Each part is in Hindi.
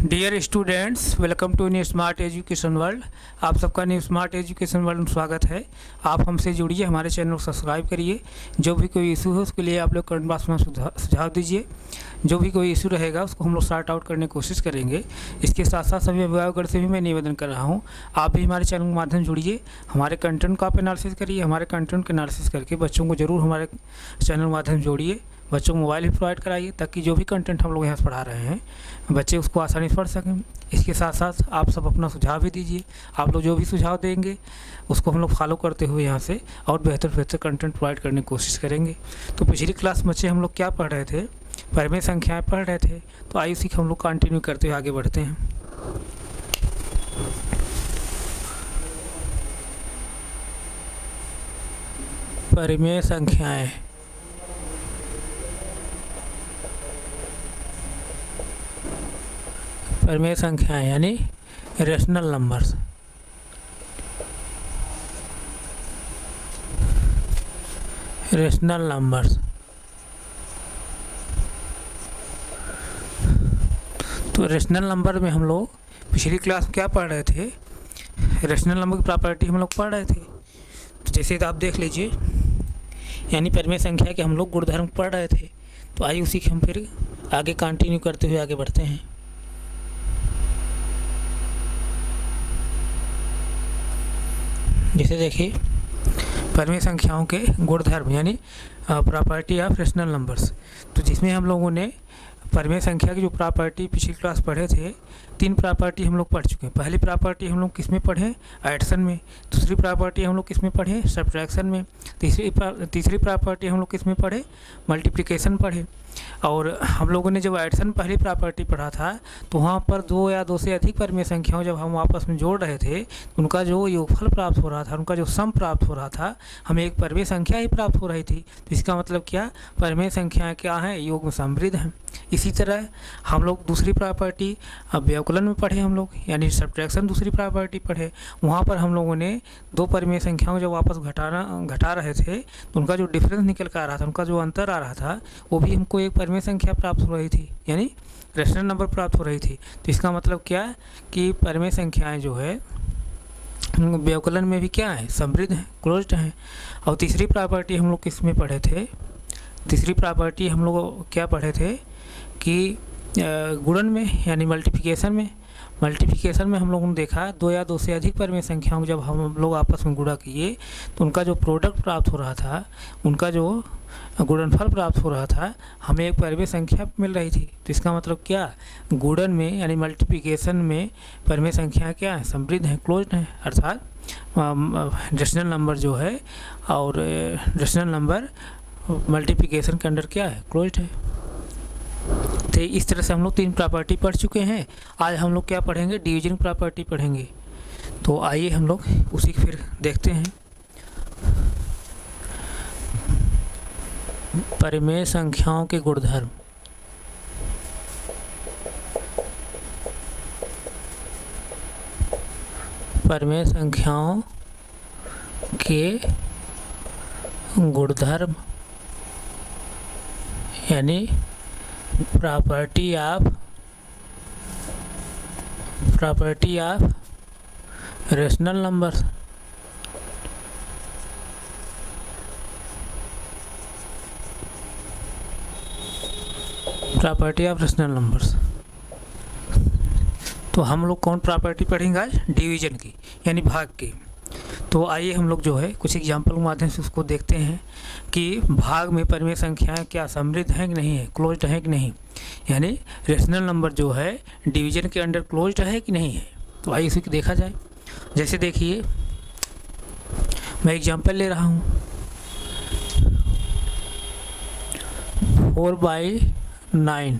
Dear students, welcome to new smart education world. आप सबका न्यू स्मार्ट एजुकेशन वर्ल्ड में स्वागत है। आप हमसे जुड़िए, हमारे चैनल को सब्सक्राइब करिए। जो भी कोई इशू हो उसके लिए आप लोग कमेंट बॉक्स में सुझाव दीजिए। जो भी कोई इशू रहेगा उसको हम लोग सॉर्ट आउट करने की कोशिश करेंगे। इसके साथ साथ सभी अभिभावकगण से भी मैं निवेदन कर रहा हूँ, आप भी हमारे चैनल के माध्यम से जुड़िए, हमारे कंटेंट को आप एनालिसिस करिए। हमारे कंटेंट को एनालिसिस करके बच्चों को ज़रूर हमारे चैनल के माध्यम से जोड़िए। बच्चों को मोबाइल भी प्रोवाइड कराइए ताकि जो भी कंटेंट हम लोग यहाँ से पढ़ा रहे हैं बच्चे उसको आसानी से पढ़ सकें। इसके साथ साथ आप सब अपना सुझाव भी दीजिए। आप लोग जो भी सुझाव देंगे उसको हम लोग फॉलो करते हुए यहाँ से और बेहतर कंटेंट प्रोवाइड करने की कोशिश करेंगे। तो पिछली क्लास में बच्चे हम लोग क्या पढ़ रहे थे? परिमेय संख्याएँ पढ़ रहे थे। तो आइए उसी को हम लोग कंटिन्यू करते हुए आगे बढ़ते हैं। परिमेय संख्याएँ, परिमेय संख्याएँ यानी रेशनल नंबर्स। रेशनल नंबर्स तो रेशनल नंबर में हम लोग पिछली क्लास में क्या पढ़ रहे थे? रेशनल नंबर की प्रॉपर्टी हम लोग पढ़ रहे थे। तो जैसे आप देख लीजिए, यानी परिमेय संख्या के हम लोग गुणधर्म पढ़ रहे थे। तो आइए उसी के हम फिर आगे कंटिन्यू करते हुए आगे बढ़ते हैं। जैसे देखिए, परिमेय संख्याओं के गुणधर्म यानी प्रॉपर्टी ऑफ रेशनल नंबर्स। तो जिसमें हम लोगों ने परिमेय संख्या की जो प्रॉपर्टी पिछली क्लास पढ़े थे, 3 प्रॉपर्टी हम लोग पढ़ चुके हैं। पहली प्रॉपर्टी हम लोग किस में पढ़े? एडिशन में। दूसरी प्रॉपर्टी हम लोग किस में पढ़े? सब्ट्रैक्शन में। तीसरी प्रॉपर्टी हम लोग किस में पढ़े? मल्टीप्लिकेशन पढ़े। और हम लोगों ने जब एडिशन पहली प्रॉपर्टी पढ़ा था तो वहाँ पर 2 या 2 से अधिक परिमेय संख्याओं जब हम आपस में जोड़ रहे थे तो उनका जो योगफल प्राप्त हो रहा था, उनका जो सम प्राप्त हो रहा था, हमें एक परिमेय संख्या ही प्राप्त हो रही थी। तो इसका मतलब क्या? परिमेय संख्याएँ क्या हैं? योग में समृद्ध हैं। इसी तरह हम लोग दूसरी प्रॉपर्टी व्यवकलन में पढ़े हम लोग, यानी सब्ट्रैक्शन दूसरी प्रॉपर्टी पढ़े। वहाँ पर हम लोगों ने 2 परिमेय संख्याओं जब वापस घटा रहे थे तो उनका जो डिफरेंस निकल कर आ रहा था, उनका जो अंतर आ रहा था, वो भी हमको एक परिमेय संख्या प्राप्त हो रही थी, यानी रेशनल नंबर प्राप्त हो रही थी। तो इसका मतलब क्या कि परिमेय संख्याएँ जो है व्यवकलन में भी क्या है? समृद्ध हैं, क्लोज्ड हैं। और तीसरी प्रॉपर्टी हम लोग किस में पढ़े थे? तीसरी प्रॉपर्टी हम लोग क्या पढ़े थे कि गुणन में यानी मल्टीप्लिकेशन में। मल्टीप्लिकेशन में हम लोगों ने देखा 2 या 2 से अधिक परिमेय संख्याओं जब हम लोग आपस में गुणा किए तो उनका जो प्रोडक्ट प्राप्त हो रहा था, उनका जो गुणनफल प्राप्त हो रहा था, हमें एक परिमेय संख्या मिल रही थी। तो इसका मतलब क्या? गुणन में यानी मल्टीप्लिकेशन में परिमेय संख्या क्या है? समृद्ध हैं, क्लोज्ड हैं। अर्थात रेशनल नंबर जो है और रेशनल नंबर मल्टीप्लिकेशन के अंडर क्या है? क्लोज्ड है। तो इस तरह से हम लोग 3 प्रॉपर्टी पढ़ चुके हैं। आज हम लोग क्या पढ़ेंगे? डिवीजन प्रॉपर्टी पढ़ेंगे। तो आइए हम लोग उसी को फिर देखते हैं। परिमेय संख्याओं के गुणधर्म। परिमेय संख्याओं के गुणधर्म यानी property of rational numbers. Property of rational numbers. तो हम लोग कौन प्रॉपर्टी पढ़ेंगे आज? डिवीजन की, यानी भाग की। तो आइए हम लोग जो है कुछ एग्जाम्पल के माध्यम से उसको देखते हैं कि भाग में परिमेय संख्याएं क्या समृद्ध हैं कि नहीं है, क्लोज्ड है कि नहीं, यानी रेशनल नंबर जो है डिवीजन के अंडर क्लोज्ड है कि नहीं है। तो आइए इसी को देखा जाए। जैसे देखिए, मैं एग्जाम्पल ले रहा हूँ 4/9।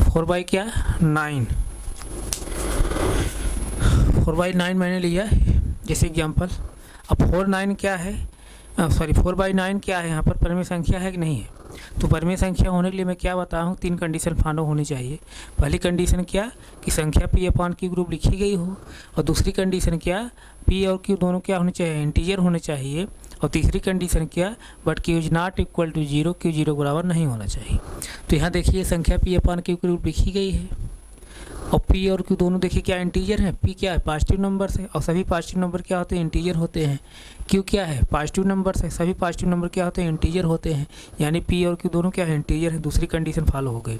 4 क्या? 9। 4/9 मैंने लिया जैसे एग्जाम्पल। अब 4/9 क्या है? 4/9 क्या है? यहाँ पर परिमेय संख्या है कि नहीं है? तो परिमेय संख्या होने के लिए मैं क्या बता रहा हूँ? 3 कंडीशन फॉलो होनी चाहिए। पहली कंडीशन क्या कि संख्या P/Q ग्रुप लिखी गई हो, और दूसरी कंडीशन क्या P और Q दोनों क्या होने चाहिए? इंटीजर होने चाहिए। और तीसरी कंडीशन क्या? But Q is not equal to 0, Q 0 बराबर नहीं होना चाहिए। तो यहाँ देखिए संख्या P/Q ग्रुप लिखी गई है और पी और क्यू दोनों देखिए क्या इंटीजर हैं। पी क्या है, पॉजिटिव नंबर्स है और सभी पॉजिटिव नंबर क्या होते हैं, इंटीजर होते हैं। क्यू क्या है, पॉजिटिव नंबर्स है, सभी पॉजिटिव नंबर क्या होते हैं, इंटीजर होते हैं। यानी पी और क्यू दोनों क्या है, इंटीजर है। दूसरी कंडीशन फॉलो हो गई।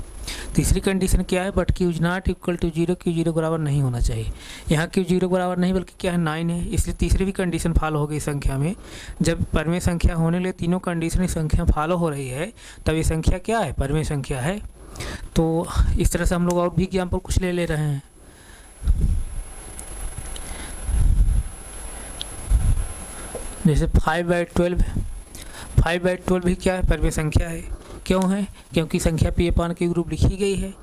तीसरी कंडीशन क्या है, but Q is not equal to zero, Q zero बराबर नहीं होना चाहिए। यहाँ क्यू जीरो बराबर नहीं बल्कि क्या है, 9 है, इसलिए तीसरी भी कंडीशन फॉलो हो गई संख्या में। जब परमेय संख्या होने के लिए तीनों कंडीशन संख्या फॉलो हो रही है तब ये संख्या क्या है, परमेय संख्या है। तो इस तरह से हम लोग और भी एग्जाम्पल कुछ ले रहे हैं। जैसे 5/12, 5/12 भी क्या है, परमेय संख्या है। क्यों है, क्योंकि संख्या पी अपान क्यू ग्रुप लिखी गई है।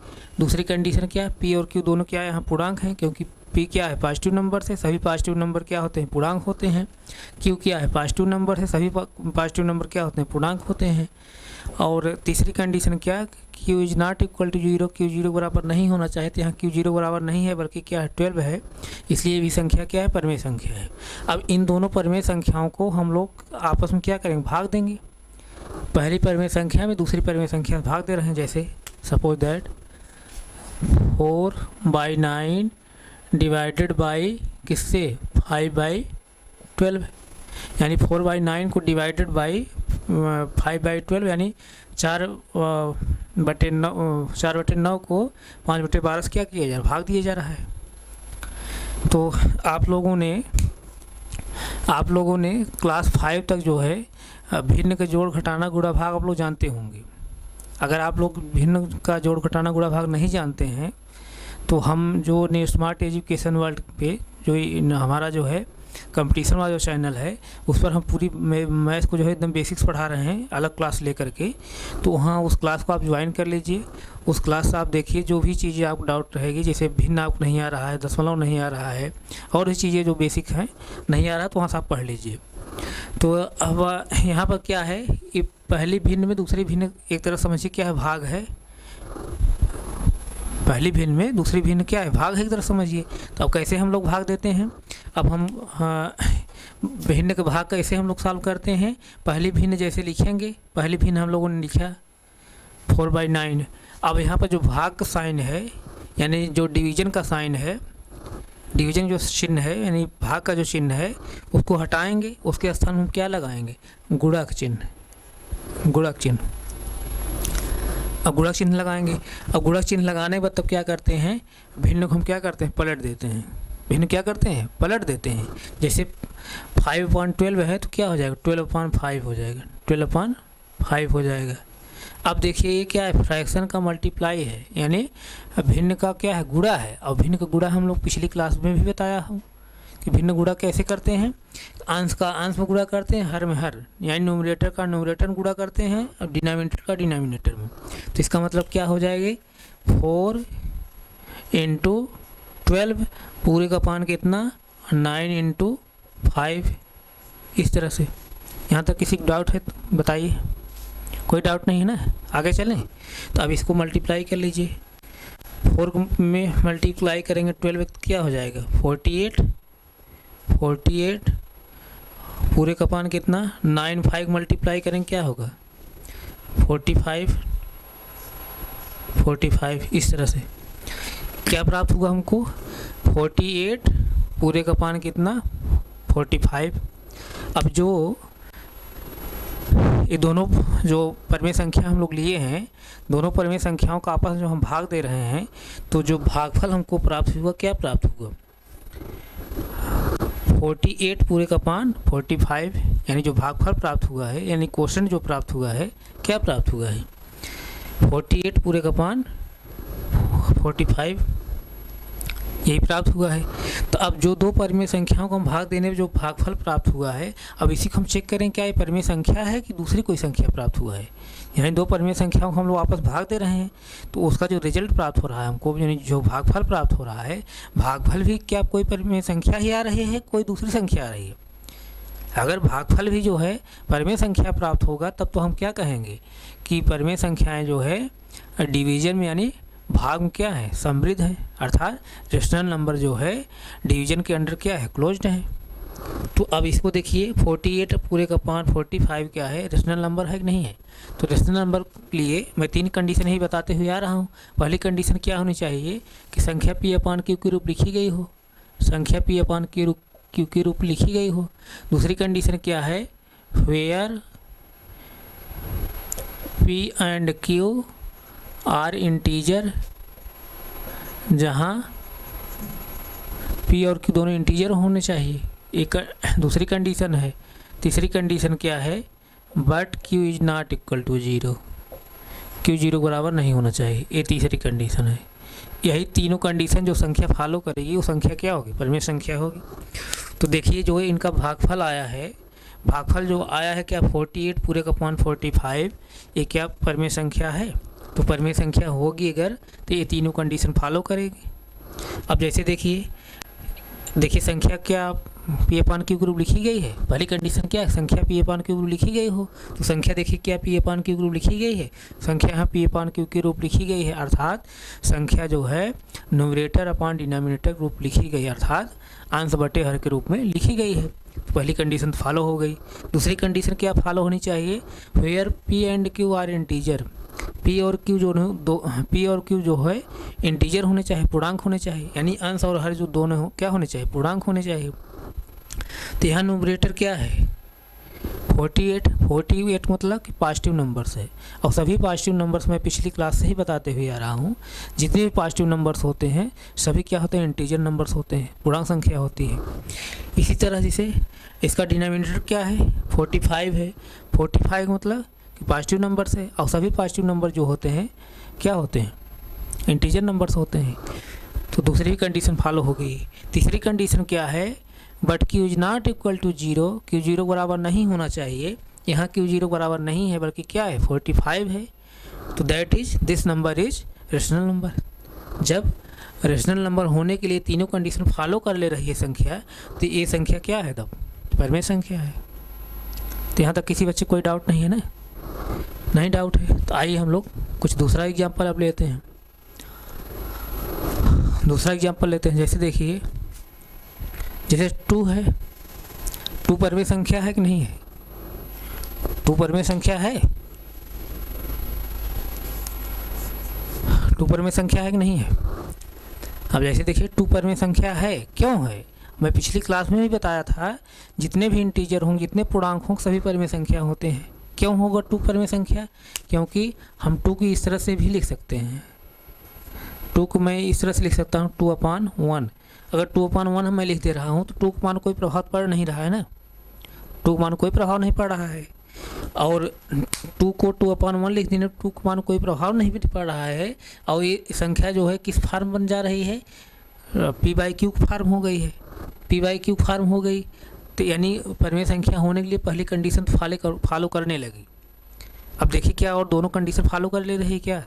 दूसरी कंडीशन क्या है, पी और क्यू दोनों क्या है, यहाँ पूर्णांक हैं, क्योंकि पी क्या है, पॉजिटिव नंबर से, सभी पॉजिटिव नंबर क्या होते हैं, पूर्णांक होते हैं। क्यू क्या है, पॉजिटिव नंबर से, सभी पॉजिटिव नंबर क्या होते हैं, पूर्णांक होते हैं। और तीसरी कंडीशन क्या है, Q is not equal to zero, Q zero बराबर नहीं होना चाहिए। तो यहाँ क्यू जीरो बराबर नहीं है बल्कि क्या है, 12 है, इसलिए भी संख्या क्या है, परमेय संख्या है। अब इन दोनों परमेय संख्याओं को हम लोग आपस में क्या करेंगे, भाग देंगे। पहली परमेय संख्या में दूसरी परमेय संख्या में भाग दे रहे हैं। जैसे सपोज दैट 4/9 डिवाइडेड बाई किससे, 5/12, यानी 4/9 को डिवाइडेड बाई 5/12 यानी 4/9 को 5/12 से क्या किया जा रहा है, भाग दिया जा रहा है। तो आप लोगों ने क्लास 5 तक जो है भिन्न का जोड़ घटाना गुणा भाग आप लोग जानते होंगे। अगर आप लोग भिन्न का जोड़ घटाना गुणा भाग नहीं जानते हैं तो हम जो ने स्मार्ट एजुकेशन वर्ल्ड पे जो हमारा जो है कंपटीशन वाला जो चैनल है उस पर हम पूरी मैथ्स को जो है एकदम बेसिक्स पढ़ा रहे हैं अलग क्लास लेकर के। तो वहाँ उस क्लास को आप ज्वाइन कर लीजिए। उस क्लास से आप देखिए जो भी चीज़ें आपको डाउट रहेगी, जैसे भिन्न आपको नहीं आ रहा है, दशमलव नहीं आ रहा है और भी चीज़ें जो बेसिक हैं नहीं आ रहा तो वहाँ से आप पढ़ लीजिए। तो अब यहाँ पर क्या है, ये पहली भिन्न में दूसरी भिन्न एक तरह समझिए क्या है, भाग है। पहली भिन्न में दूसरी भिन्न क्या है, भाग है, एक तरह समझिए। तो अब कैसे हम लोग भाग देते हैं, अब हम भिन्न के भाग कैसे हम लोग सॉल्व करते हैं। पहली भिन्न जैसे लिखेंगे, पहली भिन्न हम लोगों ने लिखा 4/9। अब यहाँ पर जो भाग का साइन है यानी जो डिवीजन का साइन है, डिवीजन जो चिन्ह है यानी भाग का जो चिन्ह है उसको हटाएंगे, उसके स्थान में हम क्या लगाएंगे, गुणक चिन्ह, गुणक चिन्ह। अब गुणक चिन्ह लगाएंगे। अब गुणक चिन्ह लगाने के बाद तब क्या करते हैं, भिन्न को हम क्या करते हैं, पलट देते हैं। भिन्न क्या करते हैं, पलट देते हैं। जैसे 5/12 है तो क्या हो जाएगा, 12/5 हो जाएगा, 12/5 हो जाएगा। अब देखिए ये क्या है, फ्रैक्शन का मल्टीप्लाई है, यानी भिन्न का क्या है, गुणा है। और भिन्न का गुणा हम लोग पिछली क्लास में भी बताया हूँ कि भिन्न गुणा कैसे करते हैं। अंश का अंश में गुणा करते हैं, हर में हर, यानी न्यूमरेटर का न्यूमरेटर में गुणा करते हैं और डिनोमिनेटर का डिनोमिनेटर में। तो इसका मतलब क्या हो जाएगी, 4 × 12 पूरे का पान कितना, 9 × 5। इस तरह से। यहाँ तक किसी को डाउट है तो बताइए, कोई डाउट नहीं है ना, आगे चलें। तो अब इसको मल्टीप्लाई कर लीजिए, 4 में मल्टीप्लाई करेंगे 12 क्या हो जाएगा, 48 पूरे का पान कितना, 9 5 मल्टीप्लाई करेंगे क्या होगा, 45। इस तरह से क्या प्राप्त हुआ हमको, 48 पूरे का पान कितना, 45। अब जो ये दोनों जो परमेय संख्या हम लोग लिए हैं, दोनों परमेय संख्याओं का आपस में जो हम भाग दे रहे हैं तो जो भागफल हमको प्राप्त हुआ, क्या प्राप्त हुआ, 48 पूरे का पान 45, यानी जो भागफल प्राप्त हुआ है यानी क्वोशंट जो प्राप्त हुआ है, क्या प्राप्त हुआ है, 48 पूरे का पान 45, यही प्राप्त हुआ है। तो अब जो दो परमेय संख्याओं को हम भाग देने में जो भागफल प्राप्त हुआ है, अब इसी को हम चेक करें क्या ये परमेय संख्या है कि दूसरी कोई संख्या प्राप्त हुआ है। यानी दो परमेय संख्याओं को हम लोग आपस भाग दे रहे हैं तो उसका जो रिजल्ट प्राप्त हो रहा है हमको, यानी जो भागफल प्राप्त हो रहा है, भागफल भी क्या कोई परमेय संख्या ही आ रही है, कोई दूसरी संख्या आ रही है। अगर भागफल भी जो है परमेय संख्या प्राप्त होगा तब तो हम क्या कहेंगे कि परमेय संख्याएँ जो है डिवीजन में यानी भाग में क्या है, समृद्ध है, अर्थात रेशनल नंबर जो है डिवीजन के अंडर क्या है, क्लोज्ड है। तो अब इसको देखिए 48 पूरे का पान 45 क्या है, रेशनल नंबर है कि नहीं है। तो रेशनल नंबर के लिए मैं 3 कंडीशन ही बताते हुए आ रहा हूँ। पहली कंडीशन क्या होनी चाहिए कि संख्या पी अपान क्यू के रूप लिखी गई हो, संख्या पी अपान क्यू के रूप लिखी गई हो। दूसरी कंडीशन क्या है, where P and Q are integer, जहाँ पी और क्यू दोनों इंटीजर होने चाहिए। एक दूसरी कंडीशन है। तीसरी कंडीशन क्या है, but Q is not equal to 0, Q 0 बराबर नहीं होना चाहिए, ये तीसरी कंडीशन है। यही तीनों कंडीशन जो संख्या फॉलो करेगी वो संख्या क्या होगी, परिमेय संख्या होगी। तो देखिए जो इनका भागफल आया है, भागफल जो आया है क्या 48 पूरे का पान 45, ये क्या परिमेय संख्या है। तो परिमेय संख्या होगी अगर तो ये तीनों कंडीशन फॉलो करेगी। अब जैसे देखिए संख्या क्या पी अपान क्यू के रूप लिखी गई है। पहली कंडीशन क्या है, संख्या पी अपान क्यू के रूप लिखी गई हो। तो संख्या देखिए क्या पी अपान क्यू के रूप लिखी गई है, संख्या यहाँ पी अपान क्यू के रूप लिखी गई है, अर्थात संख्या जो है न्यूमरेटर अपान डिनोमिनेटर रूप लिखी गई, अर्थात अंश बटे हर के रूप में लिखी गई है। तो पहली कंडीशन फॉलो हो गई। दूसरी कंडीशन क्या फॉलो होनी चाहिए, where P and Q are integer, P और क्यू जो है इंटीजर होने चाहिए, पूर्णांक होने चाहिए, यानी अंश और हर जो दोनों हो क्या होने चाहिए, पूर्णांक होने चाहिए। तो यहाँ न्यूमरेटर क्या है 48 मतलब कि पॉजिटिव नंबर्स है। और सभी पॉजिटिव नंबर्स मैं पिछली क्लास से ही बताते हुए आ रहा हूँ, जितने भी पॉजिटिव नंबर्स होते हैं सभी क्या होते हैं, इंटीजर नंबर्स होते हैं, पूर्णांक संख्या होती है। इसी तरह जैसे इसका डिनोमिनेटर क्या है 45 है, 45 मतलब कि पॉजिटिव नंबर्स है, और सभी पॉजिटिव नंबर जो होते हैं क्या होते हैं, इंटीजर नंबर्स होते हैं। तो दूसरी कंडीशन फॉलो हो गई। तीसरी कंडीशन क्या है, but Q is not equal to 0, Q 0 बराबर नहीं होना चाहिए। यहाँ क्यू 0 बराबर नहीं है बल्कि क्या है 45 है। तो that is this number is rational number. जब रेशनल नंबर होने के लिए तीनों कंडीशन फॉलो कर ले रही है संख्या, तो ये संख्या क्या है, तब परिमेय संख्या है। तो यहाँ तक किसी बच्चे कोई डाउट नहीं है ना, नहीं डाउट है। तो आइए हम लोग कुछ दूसरा एग्जाम्पल अब लेते हैं। दूसरा एग्जाम्पल लेते हैं। जैसे देखिए जैसे 2 है, 2 परिमेय संख्या है कि नहीं है, 2 परिमेय संख्या है, 2 परिमेय संख्या है कि नहीं है। अब जैसे देखिए 2 परिमेय संख्या है, क्यों है, मैं पिछली क्लास में भी बताया था जितने भी इंटीजर होंगे, जितने पूर्णांक होंगे सभी परिमेय संख्या होते हैं। क्यों होगा 2 परिमेय संख्या, क्योंकि हम 2 को इस तरह से भी लिख सकते हैं, 2 को मैं इस तरह से लिख सकता हूँ 2/1। अगर 2/1 मैं लिख दे रहा हूँ तो 2 के मान कोई प्रभाव पड़ नहीं रहा है ना, 2 के मान कोई प्रभाव नहीं पड़ रहा है। और 2 को 2/1 लिख देने 2 के मान कोई प्रभाव नहीं पड़ रहा है। और ये संख्या जो है किस फार्म बन जा रही है, p/q फार्म हो गई है, p/q फार्म हो गई। तो यानी परिमेय संख्या होने के लिए पहली कंडीशन फॉलो करने लगी। अब देखिए क्या और दोनों कंडीशन फॉलो कर ले रही है क्या।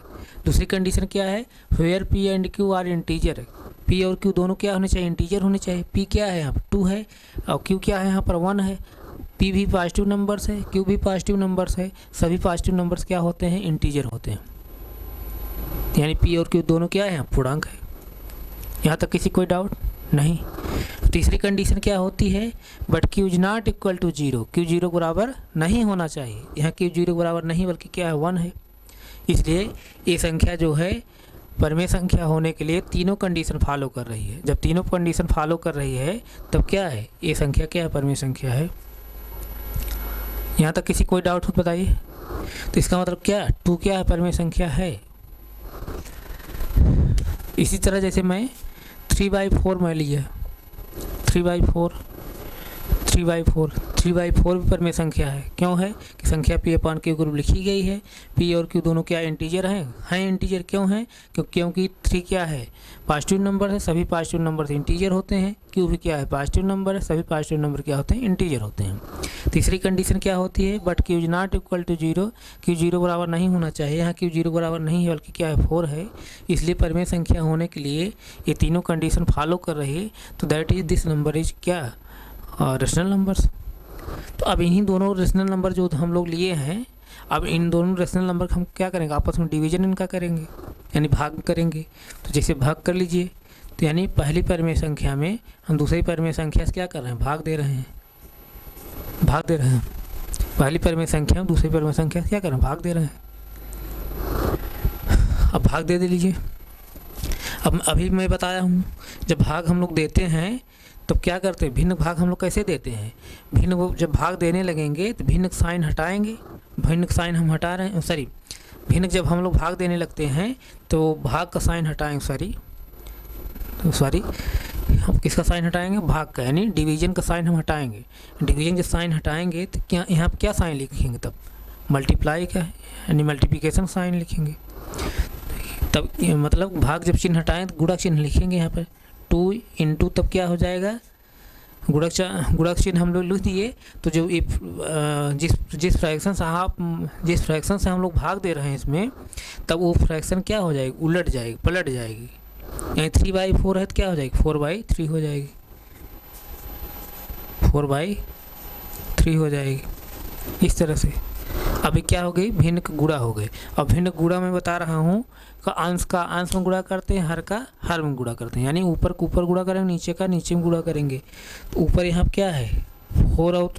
दूसरी कंडीशन क्या है, where P and Q are integer, P और क्यू दोनों क्या होने चाहिए, इंटीजर होने चाहिए। पी क्या है यहाँ पर 2 है और क्यू क्या है यहाँ पर 1 है। पी भी पॉजिटिव नंबर्स है, क्यू भी पॉजिटिव नंबर्स है, सभी पॉजिटिव नंबर्स क्या होते हैं, इंटीजर होते हैं। यानी पी और क्यू दोनों क्या है, पूर्णांक है। यहाँ तक किसी कोई डाउट नहीं। तीसरी कंडीशन क्या होती है, but Q is not equal to 0, Q 0 बराबर नहीं होना चाहिए। यहाँ क्यू 0 बराबर नहीं बल्कि क्या है 1 है। इसलिए ये संख्या जो है परिमेय संख्या होने के लिए तीनों कंडीशन फॉलो कर रही है। जब तीनों कंडीशन फॉलो कर रही है तब क्या है, ये संख्या क्या है, परिमेय संख्या है। यहाँ तक किसी कोई डाउट हो बताइए। तो इसका मतलब क्या 2 क्या है, परिमेय संख्या है। इसी तरह जैसे मैं 3/4 मैं लिया 3/4 भी परिमेय संख्या है। क्यों है कि संख्या पी अपान क्यू के रूप लिखी गई है। पी और क्यू दोनों क्या इंटीजर हैं इंटीजर। क्यों हैं, क्योंकि 3 क्या है, पॉजिटिव नंबर है, सभी पॉजिटिव नंबर इंटीजर होते हैं। क्यू भी क्या है, पॉजिटिव नंबर है, सभी पॉजिटिव नंबर क्या होते हैं, इंटीजर होते हैं। तीसरी कंडीशन क्या होती है, but Q is not equal to 0, Q 0 बराबर नहीं होना चाहिए। यहाँ क्यू 0 बराबर नहीं है बल्कि क्या है 4 है। इसलिए परिमेय संख्या होने के लिए ये तीनों कंडीशन फॉलो कर रही है। तो that is this number is क्या, रेशनल नंबर्स। तो अब इन्हीं दोनों रेशनल नंबर जो हम लोग लिए हैं, अब इन दोनों रेशनल नंबर हम क्या करेंगे, आपस में डिवीजन इनका करेंगे, यानी भाग करेंगे। तो जैसे भाग कर लीजिए तो यानी पहली परिमेय संख्या में हम दूसरी परिमेय संख्या से क्या कर रहे हैं, भाग दे रहे हैं, भाग दे रहे हैं। पहली परिमेय संख्या में दूसरी परिमेय संख्या से क्या कर रहे हैं, भाग दे रहे हैं। अब भाग दे लीजिए। अब अभी मैं बताया हूँ, जब भाग हम लोग देते हैं तो क्या करते हैं, भिन्न भाग हम लोग कैसे देते हैं, भिन्न जब भाग देने लगेंगे तो भिन्न साइन हटाएंगे, भिन्न साइन हम हटा रहे हैं, सॉरी भिन्न जब हम लोग भाग देने लगते हैं तो भाग का साइन हटाएंगे, सॉरी हम किसका साइन हटाएंगे, भाग का, यानी डिवीजन का साइन हम हटाएंगे। डिवीजन जब साइन हटाएंगे तो क्या यहाँ पर क्या साइन लिखेंगे, तब मल्टीप्लाई का यानी मल्टीप्लिकेशन साइन लिखेंगे। तब मतलब भाग जब चिन्ह हटाएं तो गुणक चिन्ह लिखेंगे यहाँ पर 2 इंटू, तब क्या हो जाएगा, गुणक चिन्ह हम लोग लिख दिए। तो जो जिस फ्रैक्शन से हम लोग भाग दे रहे हैं इसमें, तब वो फ्रैक्शन क्या हो जाएगी, उलट जाएगी, पलट जाएगी। यानी 3/4 है तो क्या हो जाएगी, 4/3 हो जाएगी, 4/3 हो जाएगी। इस तरह से अभी क्या हो गई, भिन्न का गुणा हो गए। अब भिन्न गुणा मैं बता रहा हूँ का अंश में गुणा करते हैं, हर का हर में गुणा करते हैं, यानी ऊपर को ऊपर गुणा करेंगे, नीचे का नीचे में गुणा करेंगे। तो ऊपर यहाँ क्या है 4 और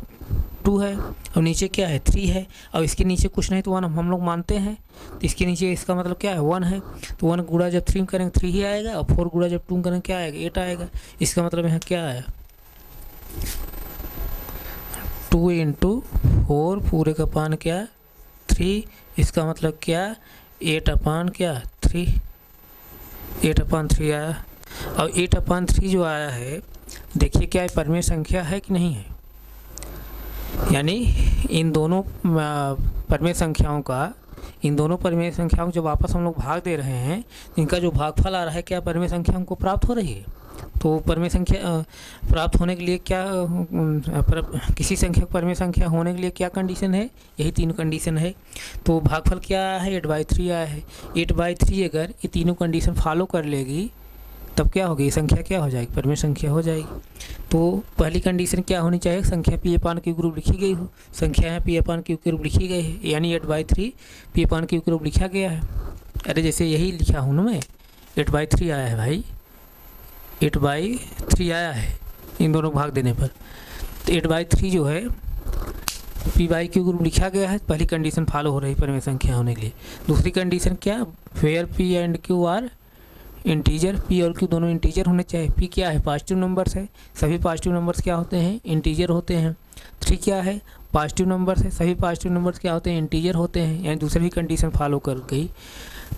2 है, और नीचे क्या है 3 है, और इसके नीचे कुछ नहीं तो 1 हम लोग मानते हैं, तो इसके नीचे इसका मतलब क्या है 1 है। तो 1 गुणा जब 3 करेंगे 3 ही आएगा, और 4 गुणा जब 2 करेंगे क्या आएगा, 8 आएगा। इसका मतलब यहाँ क्या आया 2 इंटू 4 पूरे का पान क्या 3, इसका मतलब क्या 8/3 आया। और 8/3 जो आया है, देखिए क्या है, परिमेय संख्या है कि नहीं है, यानी इन दोनों परिमेय संख्याओं को जब वापस हम लोग भाग दे रहे हैं, इनका जो भागफल आ रहा है, क्या परिमेय संख्या हमको प्राप्त हो रही है। तो परिमेय संख्या प्राप्त होने के लिए क्या, किसी संख्या परिमेय संख्या होने के लिए क्या कंडीशन है, यही 3 कंडीशन है। तो भागफल क्या आया है 8/3 आया है। 8/3 अगर ये तीनों कंडीशन फॉलो कर लेगी तब क्या होगी, संख्या क्या हो जाएगी, परिमेय संख्या हो जाएगी। तो पहली कंडीशन क्या होनी चाहिए, संख्या P/Q ग्रुप लिखी गई हो, संख्या यहाँ P/Q ग्रुप लिखी गई है, यानी 8/3 P/Q ग्रुप लिखा गया है। अरे जैसे यही लिखा हूँ ना मैं, 8/3 आया है भाई, 8/3 आया है इन दोनों भाग देने पर। तो 8/3 जो है P/Q ग्रुप लिखा गया है, पहली कंडीशन फॉलो हो रही परिमेय संख्या होने के लिए। दूसरी कंडीशन क्या, where P and Q are integer, P और Q दोनों इंटीजर होने चाहिए। P क्या है, पॉजिटिव नंबर्स है, सभी पॉजिटिव नंबर्स क्या होते हैं, इंटीजर होते हैं। 3 क्या है, पॉजिटिव नंबर्स है, सभी पॉजिटिव नंबर्स क्या होते हैं, इंटीजर होते हैं, यानी दूसरी कंडीशन फॉलो कर गई।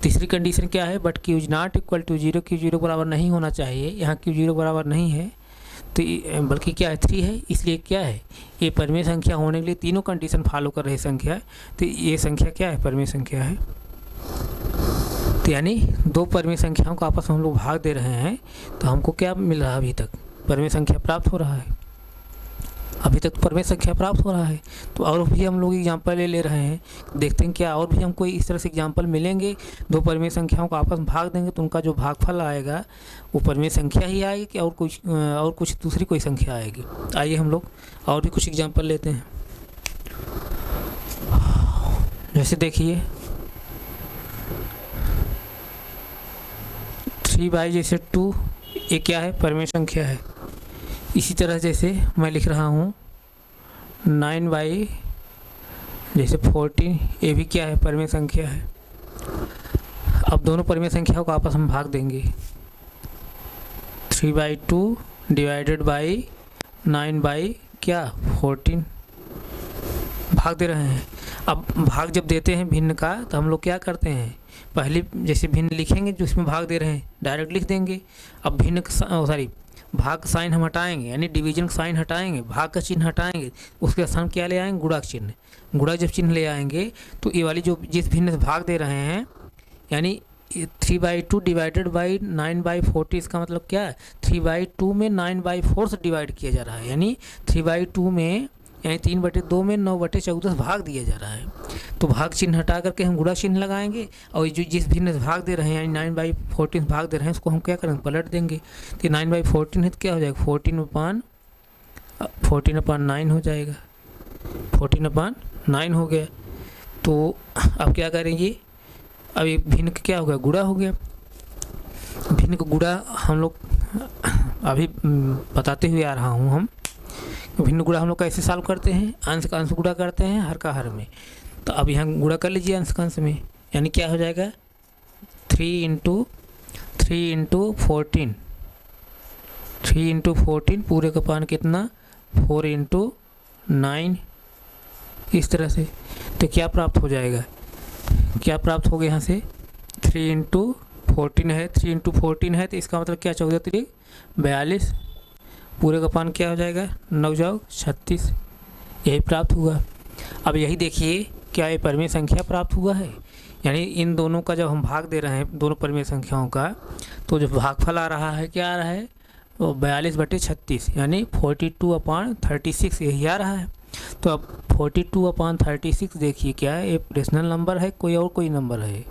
तीसरी कंडीशन क्या है, but Q is not equal to 0, Q 0 बराबर नहीं होना चाहिए, यहाँ Q 0 बराबर नहीं है, तो बल्कि क्या है 3 है, इसलिए क्या है, ये परिमेय संख्या होने के लिए तीनों कंडीशन फॉलो कर रही संख्या, तो ये संख्या क्या है, परिमेय संख्या है। तो यानी 2 परिमेय संख्याओं को आपस में हम लोग भाग दे रहे हैं, तो हमको क्या मिल रहा है, अभी तक परिमेय संख्या प्राप्त हो रहा है, अभी तक परिमेय संख्या प्राप्त हो रहा है। तो और भी हम लोग एग्जाम्पल ले रहे हैं, देखते हैं क्या और भी हमको इस तरह से एग्जाम्पल मिलेंगे। 2 परिमेय संख्याओं को आपस में भाग देंगे तो उनका जो भागफल आएगा वो परिमेय संख्या ही आएगी कि और कुछ दूसरी कोई संख्या आएगी। आइए हम लोग और भी कुछ एग्जाम्पल लेते हैं। जैसे देखिए 3/2 ये क्या है, परिमेय संख्या है। इसी तरह जैसे मैं लिख रहा हूँ 9/14 ये भी क्या है, परिमेय संख्या है। अब दोनों परिमेय संख्याओं को आपस में भाग देंगे, 3/2 डिवाइडेड बाई 9/14 भाग दे रहे हैं। अब भाग जब देते हैं भिन्न का तो हम लोग क्या करते हैं, पहले जैसे भिन्न लिखेंगे जो इसमें भाग दे रहे हैं डायरेक्ट लिख देंगे। अब भिन्न भाग का साइन हम हटाएंगे, यानी डिवीजन का साइन हटाएंगे, भाग का चिन्ह हटाएंगे, उसके साथ हम क्या ले आएंगे, गुणा चिन्ह। गुणा जब चिन्ह ले आएंगे तो ये वाली जो जिस भिन्न से भाग दे रहे हैं, यानी 3/2 डिवाइडेड बाई 9/14, इसका मतलब क्या है, 3/2 में 9/4 से डिवाइड किया जा रहा है, यानी 3/2 में यानी 3/2 में 9/14 भाग दिया जा रहा है। तो भाग चिन्ह हटा करके हम गुणा चिन्ह लगाएंगे, और जो जिस भिन्न से भाग दे रहे हैं यानी 9/14 भाग दे रहे हैं उसको हम क्या करेंगे, पलट देंगे। तो 9/14 है तो क्या हो जाएगा, 14/9 हो जाएगा, 14/9 हो गया। तो अब क्या करेंगे, अब ये भिन्न का क्या हो गया, गुणा हो गया। भिन्न का गुणा हम लोग अभी बताते हुए आ रहा हूँ हम। भिन्न गुणा हम लोग कैसे सॉल्व करते हैं, अंश का अंश गुणा करते हैं हर का हर में। तो अब यहाँ गुणा कर लीजिए अंश का अंश में, यानी क्या हो जाएगा 3 इंटू 14, 3 इंटू 14 पूरे का पान कितना 4 इंटू 9, इस तरह से। तो क्या प्राप्त हो जाएगा, क्या प्राप्त हो गया यहाँ से 3 इंटू 14 है, 3 इंटू 14 है, तो इसका मतलब क्या 14 3 42, पूरे का पान क्या हो जाएगा 9 जाओ 36, यही प्राप्त हुआ। अब यही देखिए क्या ये परिमेय संख्या प्राप्त हुआ है, यानी इन दोनों का जब हम भाग दे रहे हैं दोनों परिमेय संख्याओं का, तो जो भागफल आ रहा है क्या आ रहा है वो 42/36 यानी 42/36 यही आ रहा है। तो अब 42/36 देखिए क्या है, ये रेशनल नंबर है कोई और कोई नंबर है।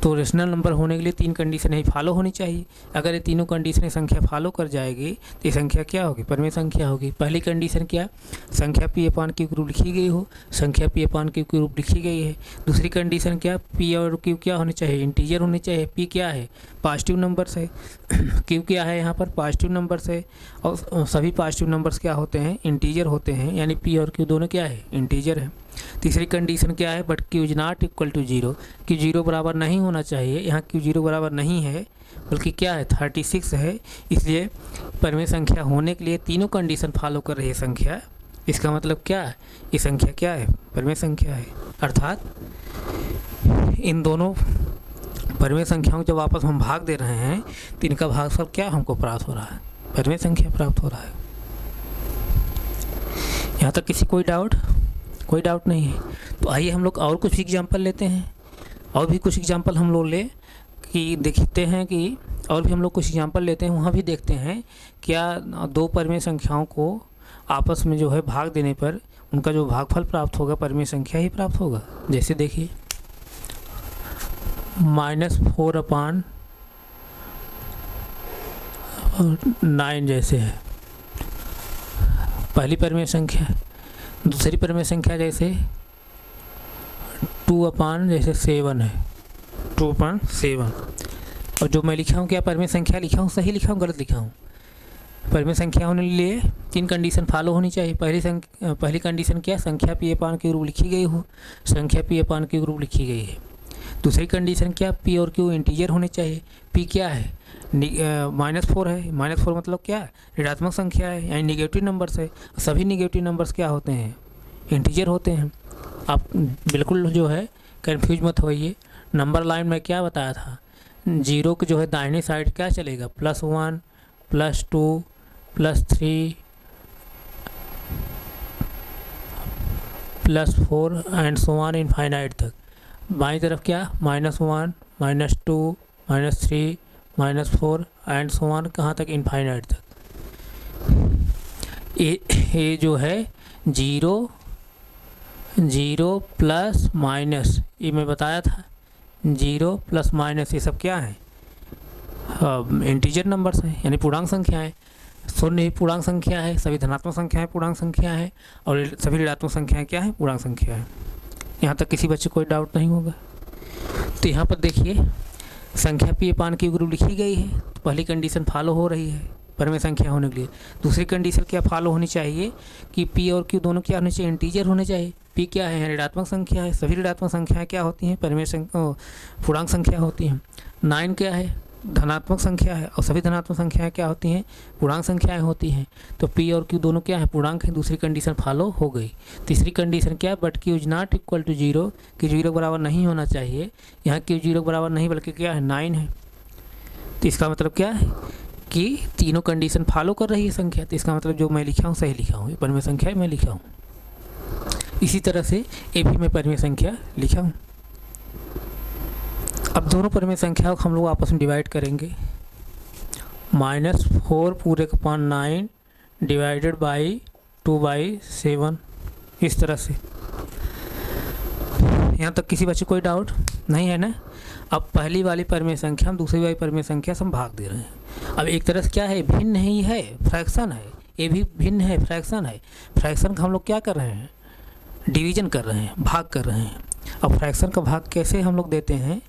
तो रेशनल नंबर होने के लिए 3 कंडीशन ही फॉलो होनी चाहिए। अगर ये तीनों कंडीशन संख्या फॉलो कर जाएगी तो ये संख्या क्या होगी, परिमेय संख्या होगी। पहली कंडीशन क्या, संख्या P/Q के रूप लिखी गई हो, संख्या P/Q के रूप लिखी गई है। दूसरी कंडीशन क्या, P और Q क्या होने चाहिए, इंटीजर होने चाहिए। P क्या है, पॉजिटिव नंबर्स है, Q क्या है यहाँ पर पॉजिटिव नंबर्स है, और सभी पॉजिटिव नंबर्स क्या होते हैं, इंटीजर होते हैं, यानी P और Q दोनों क्या है, इंटीजर है। तीसरी कंडीशन क्या है, but Q is not equal to 0, Q 0 बराबर नहीं होना चाहिए। यहाँ Q 0 बराबर नहीं है बल्कि क्या है 36 है, इसलिए परिमेय संख्या होने के लिए तीनों कंडीशन फॉलो कर रही है संख्या। इसका मतलब क्या है, ये संख्या क्या है, परिमेय संख्या है। अर्थात इन दोनों परिमेय संख्याओं जब आपस में भाग दे रहे हैं तो इनका भागफल क्या हमको प्राप्त हो रहा है, परिमेय संख्या प्राप्त हो रहा है। यहाँ तक किसी कोई डाउट नहीं है। तो आइए हम लोग और कुछ एग्जांपल लेते हैं, और भी कुछ एग्जांपल हम लोग ले कि देखते हैं कि और भी हम लोग कुछ एग्जांपल लेते हैं, वहाँ भी देखते हैं क्या दो परिमेय संख्याओं को आपस में जो है भाग देने पर उनका जो भागफल प्राप्त होगा परिमेय संख्या ही प्राप्त होगा। जैसे देखिए -4/9 जैसे है पहली परिमेय संख्या। दूसरी परिमेय संख्या जैसे 2/7 है, 2/7। और जो मैं लिखा हूँ क्या परिमेय संख्या लिखा हूँ, सही लिखा हूँ गलत लिखा हूँ। परिमेय संख्या होने के लिए 3 कंडीशन फॉलो होनी चाहिए। पहली कंडीशन क्या, संख्या P/Q के रूप लिखी गई हो, संख्या P/Q के रूप लिखी गई है। दूसरी कंडीशन क्या, P और Q इंटीजर होने चाहिए। P क्या है, -4 है, -4 मतलब क्या है, ऋणात्मक संख्या है, यानी निगेटिव नंबर्स है। सभी निगेटिव नंबर्स क्या होते हैं, इंटीजर होते हैं। आप बिल्कुल जो है कन्फ्यूज मत होइए। नंबर लाइन में क्या बताया था, 0 के जो है दाहिने साइड क्या चलेगा, +1 +2 +3 +4 एंड सो ऑन इनफाइनाइट तक। बाईं तरफ क्या, -1 -2 -3 -4 एंड सो ऑन कहाँ तक, इनफाइनाइट तक। ये जो है 0 प्लस माइनस, ये मैं बताया था 0 प्लस माइनस ये सब क्या है, इंटीजर नंबर्स हैं, यानी पूर्णांक संख्या है। शून्य ही पूर्णांक संख्या है, सभी धनात्मक संख्याएं पूर्णांक संख्या है, और सभी ऋणात्मक संख्याएं क्या है, पूर्णांक संख्या है। यहाँ तक किसी बच्चे को कोई डाउट नहीं होगा। तो यहाँ पर देखिए संख्या P/Q के रूप लिखी गई है, तो पहली कंडीशन फॉलो हो रही है परिमेय संख्या होने के लिए। दूसरी कंडीशन क्या फॉलो होनी चाहिए कि P और Q दोनों क्या होने चाहिए, इंटीजर होने चाहिए। P क्या है, ऋणात्मक संख्या है, सभी ऋणात्मक संख्याएं क्या होती हैं, परिमेय पूर्णांक संख्या होती हैं। 9 क्या है, धनात्मक संख्या है, और सभी धनात्मक संख्याएं क्या होती हैं, पूर्णांक संख्याएं होती हैं। तो P और Q दोनों क्या है, पूर्णांक है। दूसरी कंडीशन फॉलो हो गई। तीसरी कंडीशन क्या, but Q is not equal to 0, Q 0 बराबर नहीं होना चाहिए। यहाँ Q 0 बराबर नहीं बल्कि क्या है 9 है। तो इसका मतलब क्या है कि तीनों कंडीशन फॉलो कर रही है संख्या। तो इसका मतलब जो मैं लिखा हूँ सही लिखा हूँ, परिमेय संख्या मैं लिखा हूँ। इसी तरह से ये भी मैं परिमेय संख्या लिखा हूँ। अब दोनों परिमेय संख्याओं को हम लोग आपस में डिवाइड करेंगे। -4 पूरे का पान 9 डिवाइडेड बाई 2/7, इस तरह से। यहाँ तक किसी बच्चे कोई डाउट नहीं है ना। अब पहली वाली परिमेय संख्या हम दूसरी वाली परिमेय संख्या से हम भाग दे रहे हैं। अब एक तरह से क्या है, भिन्न ही है, फ्रैक्शन है, ये भी भिन्न है, फ्रैक्शन है। फ्रैक्शन का हम लोग क्या कर रहे हैं, डिवीजन कर रहे हैं, भाग कर रहे हैं। अब फ्रैक्शन का भाग कैसे हम लोग देते हैं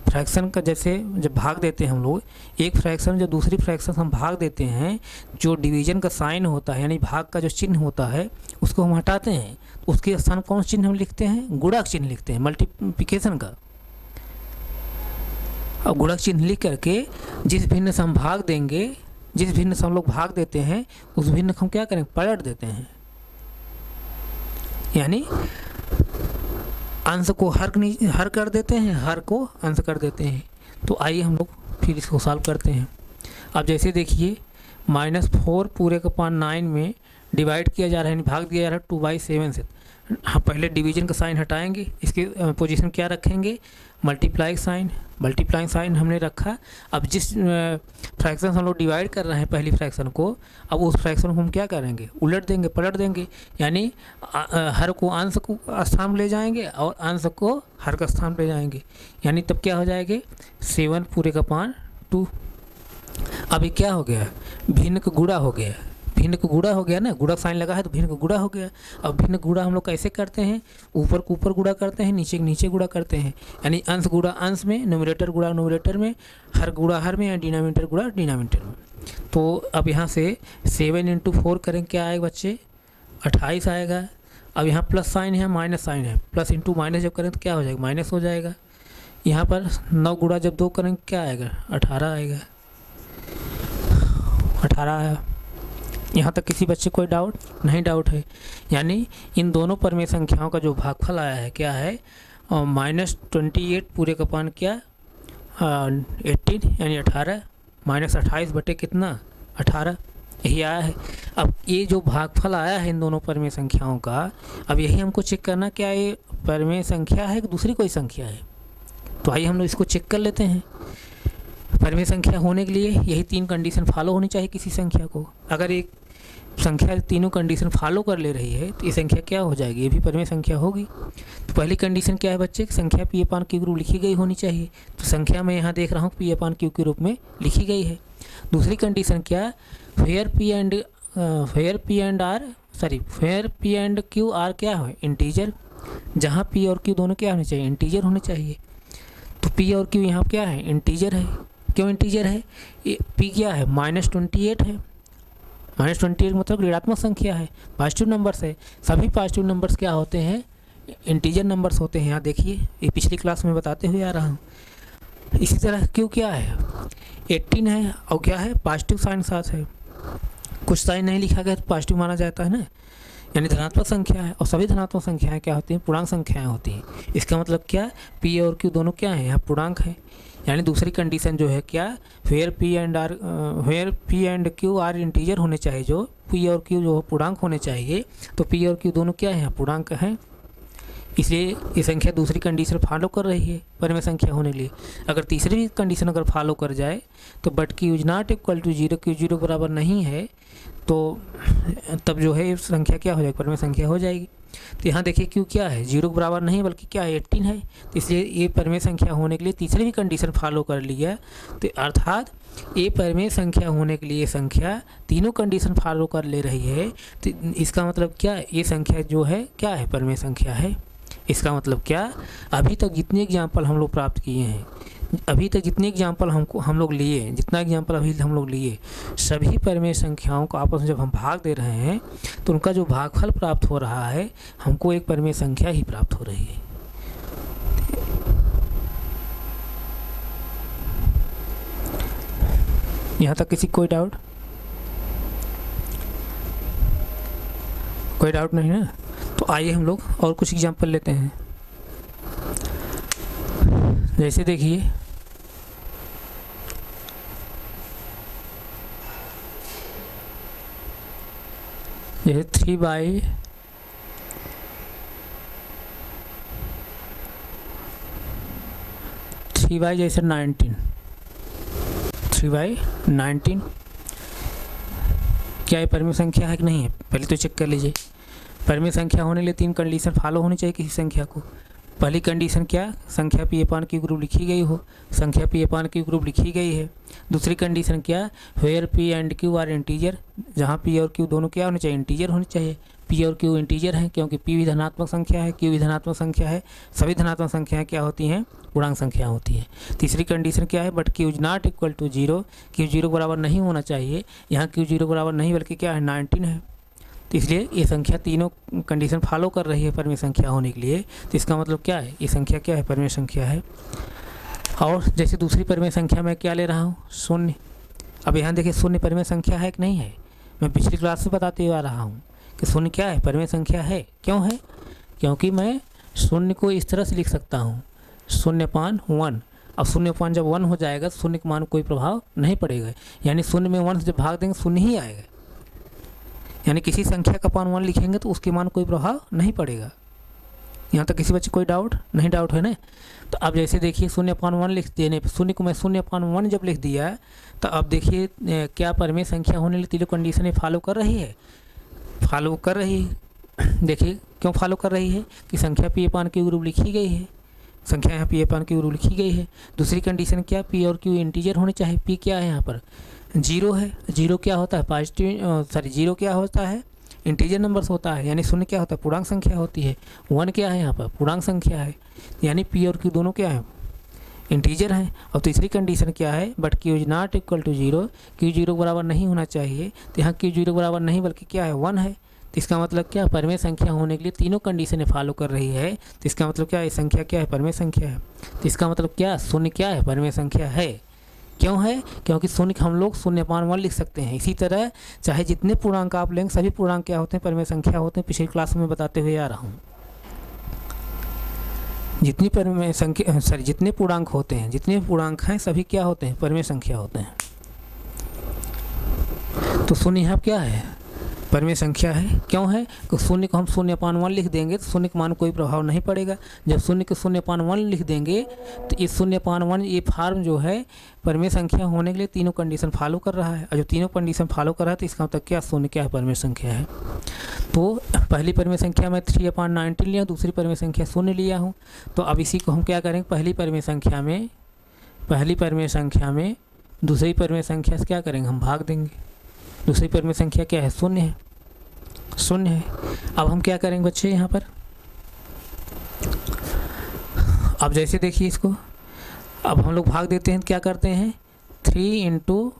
फ्रैक्शन का जैसे जब भाग देते हैं हम लोग, एक फ्रैक्शन जब दूसरी फ्रैक्शन हम भाग देते हैं, जो डिवीजन का साइन होता है यानी भाग का जो चिन्ह होता है उसको हम हटाते हैं, तो उसके स्थान कौन सा चिन्ह हम लिखते हैं? गुणक चिन्ह लिखते हैं, मल्टीप्लिकेशन का। और गुणक चिन्ह लिख करके जिस भिन्न से हम भाग देंगे, जिस भिन्न से हम लोग भाग देते हैं उस भिन्न को हम क्या करेंगे? पलट देते हैं, यानी अंश को हर कर देते हैं, हर को अंश कर देते हैं। तो आइए हम लोग फिर इसको सॉल्व करते हैं। अब जैसे देखिए -4 पूरे का पान 9 में डिवाइड किया जा रहा है, भाग दिया जा रहा है 2/7 से। हाँ, पहले डिवीजन का साइन हटाएंगे, इसके पोजीशन क्या रखेंगे? मल्टीप्लाइंग साइन हमने रखा। अब जिस फ्रैक्शन हम लोग डिवाइड कर रहे हैं पहली फ्रैक्शन को, अब उस फ्रैक्शन को हम क्या करेंगे? उलट देंगे, पलट देंगे, यानी हर को अंश को स्थान में ले जाएंगे और अंश को हर का स्थान ले जाएंगे, यानी तब क्या हो जाएगा? 7 पूरे का पान 2। अभी क्या हो गया? भिन्न का गुणा हो गया, भिन्न को गुणा हो गया ना, गुणा साइन लगा है तो भिन्न को गुणा हो गया। अब भिन्न गुणा हम लोग कैसे करते हैं? ऊपर को ऊपर गुणा करते हैं, नीचे के नीचे गुणा करते हैं, यानी अंश गुणा अंश में, न्यूमरेटर गुणा न्यूमरेटर में, हर गुणा हर में, या डिनोमिनेटर गुणा डिनोमिनेटर में। तो अब यहाँ से 7 × 4 करेंगे, क्या आएगा बच्चे? 28 आएगा। अब यहाँ प्लस साइन है, माइनस साइन है, प्लस इंटू माइनस जब करें तो क्या हो जाएगा? माइनस हो जाएगा। यहाँ पर 9 गुणा जब 2 करेंगे क्या आएगा? 18 आएगा, 18 आया। यहाँ तक किसी बच्चे कोई डाउट नहीं? डाउट है, यानी इन दोनों परमेय संख्याओं का जो भागफल आया है क्या है? -28 पूरे का पान क्या? 18 यानी 18, -28 बटे कितना? 18, यही आया है। अब ये जो भागफल आया है इन दोनों परमेय संख्याओं का, अब यही हमको चेक करना क्या ये परमेय संख्या है कि दूसरी कोई संख्या है। तो आइए हम लोग इसको चेक कर लेते हैं। परमेय संख्या होने के लिए यही 3 कंडीशन फॉलो होनी चाहिए किसी संख्या को। अगर एक संख्या तीनों कंडीशन फॉलो कर ले रही है तो ये संख्या क्या हो जाएगी? ये भी परमेय संख्या होगी। तो पहली कंडीशन क्या है बच्चे? संख्या P/Q के रूप लिखी गई होनी चाहिए। तो संख्या मैं यहाँ देख रहा हूँ P/Q के रूप में लिखी गई है। दूसरी कंडीशन क्या? Where P and Q are क्या है? इंटीजर, जहाँ P और Q दोनों क्या होने चाहिए? इंटीजर होने चाहिए। तो P और Q यहाँ क्या है? इंटीजर है। क्यों इंटीजर है? P क्या है? -28 है। -28 मतलब ऋणात्मक संख्या है, पॉजिटिव नंबर्स है। सभी पॉजिटिव नंबर्स क्या होते हैं? इंटीजर नंबर्स होते हैं। यहाँ देखिए, ये पिछली क्लास में बताते हुए आ रहा हूँ। इसी तरह क्यों क्या है? 18 है और क्या है? पॉजिटिव साइन साथ है। कुछ साइन नहीं लिखा गया तो पॉजिटिव माना जाता है ना, यानी धनात्मक संख्या है। और सभी धनात्मक संख्याएं क्या होती हैं? पूर्णांक संख्याएं होती हैं। इसका मतलब क्या? P और Q दोनों क्या है? यहाँ पूर्णांक है। यानी दूसरी कंडीशन जो है क्या? Where P and Q are integer होने चाहिए, जो P और Q जो पूर्णांक होने चाहिए। तो P और Q दोनों क्या है? पूर्णांक हैं। इसलिए ये संख्या दूसरी कंडीशन फॉलो कर रही है परमेय संख्या होने के लिए। अगर तीसरी भी कंडीशन अगर फॉलो कर जाए तो but Q is not equal to 0, Q 0 बराबर नहीं है, तो तब जो है संख्या क्या हो जाएगी? परमेय संख्या हो जाएगी। तो यहाँ देखिए Q क्या है? 0 के बराबर नहीं बल्कि क्या है? 18 है। तो इसलिए ये परमेय संख्या होने के लिए तीसरी भी कंडीशन फॉलो कर लिया। तो अर्थात ये परमेय संख्या होने के लिए संख्या तीनों कंडीशन फॉलो कर ले रही है। तो इसका मतलब क्या? ये संख्या जो है क्या है? परमेय संख्या है। इसका मतलब क्या? अभी तक जितने एग्जाम्पल हम लोग प्राप्त किए हैं, अभी तक जितने एग्जाम्पल हम लोग लिए, जितना एग्जाम्पल अभी हम लोग लिए, सभी परमेय संख्याओं को आपस में जब हम भाग दे रहे हैं तो उनका जो भागफल प्राप्त हो रहा है हमको एक परमेय संख्या ही प्राप्त हो रही है। यहाँ तक किसी कोई डाउट? कोई डाउट नहीं ना? तो आइए हम लोग और कुछ एग्जाम्पल लेते हैं। जैसे देखिए, जैसे 3/3 जैसे 19, 3/19 क्या ये परमेय संख्या है कि नहीं है? पहले तो चेक कर लीजिए। परमेय संख्या होने के लिए 3 कंडीशन फॉलो होनी चाहिए किसी संख्या को। पहली कंडीशन क्या? संख्या P/Q के ग्रुप लिखी गई हो, संख्या P/Q के ग्रुप लिखी गई है। दूसरी कंडीशन क्या? Where P and Q are integer, जहाँ P और Q दोनों क्या होने चाहिए? इंटीजर होने चाहिए। P पी और क्यू इंटीजर हैं, क्योंकि पी भी धनात्मक संख्या है, क्यू भी धनात्मक संख्या है। सभी धनात्मक संख्याएं क्या होती हैं? पूर्णांक संख्या होती है। तीसरी कंडीशन क्या है? But Q is not equal to 0, Q 0 बराबर नहीं होना चाहिए। यहाँ क्यू 0 बराबर नहीं बल्कि क्या है? 19 है। तो इसलिए ये संख्या तीनों कंडीशन फॉलो कर रही है परिमेय संख्या होने के लिए। तो इसका मतलब क्या है? ये संख्या क्या है? परिमेय संख्या है। और जैसे दूसरी परिमेय संख्या मैं क्या ले रहा हूँ? शून्य। अब यहाँ देखिए शून्य परिमेय संख्या है कि नहीं है? मैं पिछली क्लास में बताते हुए आ रहा हूँ कि शून्य क्या है? परिमेय संख्या है। क्यों है? क्योंकि मैं शून्य को इस तरह से लिख सकता हूँ 0.1। अब 0.1 जब 1 हो जाएगा तो शून्य के मान कोई प्रभाव नहीं पड़ेगा, यानी शून्य में 1 से जब भाग देंगे शून्य ही आएगा। यानी किसी संख्या का मान 1 लिखेंगे तो उसके मान कोई प्रभाव नहीं पड़ेगा। यहाँ तक किसी बच्चे कोई डाउट नहीं? डाउट है ना? तो अब जैसे देखिए 0.1 लिख देने पर शून्य को मैं 0.1 जब लिख दिया तो अब देखिए क्या परिमेय संख्या होने लिए तीनों कंडीशन फॉलो कर रही है? फॉलो कर रही है। देखिए क्यों फॉलो कर रही है कि संख्या पी अपान क्यू रूप लिखी गई है, संख्या यहाँ पी अपान क्यू रूप लिखी गई है। दूसरी कंडीशन क्या? पी और क्यू इंटीजर होने चाहिए। पी क्या है? यहाँ पर 0 है। 0 क्या होता है? पॉजिटिव 0 क्या होता है? इंटीजर नंबर्स होता है, यानी शून्य क्या होता है? पूर्णांक संख्या होती है। 1 क्या है? यहाँ पर पूर्णांक संख्या है, यानी पी और क्यू दोनों क्या है? इंटीजर हैं। और तीसरी कंडीशन क्या है? But Q is not equal to 0, Q 0 बराबर नहीं होना चाहिए। तो यहाँ क्यू 0 बराबर नहीं बल्कि क्या है? 1 है। तो इसका मतलब क्या? परिमेय संख्या होने के लिए तीनों कंडीशन फॉलो कर रही है। तो इसका मतलब क्या है? संख्या क्या है? परिमेय संख्या है। तो इसका मतलब क्या? शून्य क्या है? परिमेय संख्या है। क्यों है? क्योंकि शून्य हम लोग 0.1 लिख सकते हैं। इसी तरह चाहे जितने पूर्णांक आप लेंगे सभी पूर्णांक क्या होते हैं? परिमेय संख्या होते हैं। पिछली क्लास में बताते हुए आ रहा हूँ, जितनी परिमेय संख्या जितने पूर्णांक होते हैं, जितने पूर्णांक हैं सभी क्या होते हैं? परिमेय संख्या होते हैं। तो शून्य यहाँ क्या है? परिमेय संख्या है। क्यों है? कि शून्य को हम 0.1 लिख देंगे तो शून्य के मान कोई प्रभाव नहीं पड़ेगा। जब शून्य को 0.1 लिख देंगे तो इस 0.1 ये फॉर्म जो है परिमेय संख्या होने के लिए तीनों कंडीशन फॉलो कर रहा है। और जो तीनों कंडीशन फॉलो कर रहा है तो इसका मतलब क्या? शून्य क्या है? परिमेय संख्या है। तो पहली परिमेय संख्या मैं 3/19 लिया, दूसरी परिमेय संख्या 0 लिया हूँ। तो अब इसी को हम क्या करेंगे? पहली परिमेय संख्या में दूसरी परिमेय संख्या से क्या करेंगे? हम भाग देंगे। दूसरी परिमेय संख्या क्या है? 0 है। 0 है। अब हम क्या करेंगे बच्चे यहाँ पर? अब जैसे देखिए इसको, अब हम लोग भाग देते हैं तो क्या करते हैं? 3 इंटू,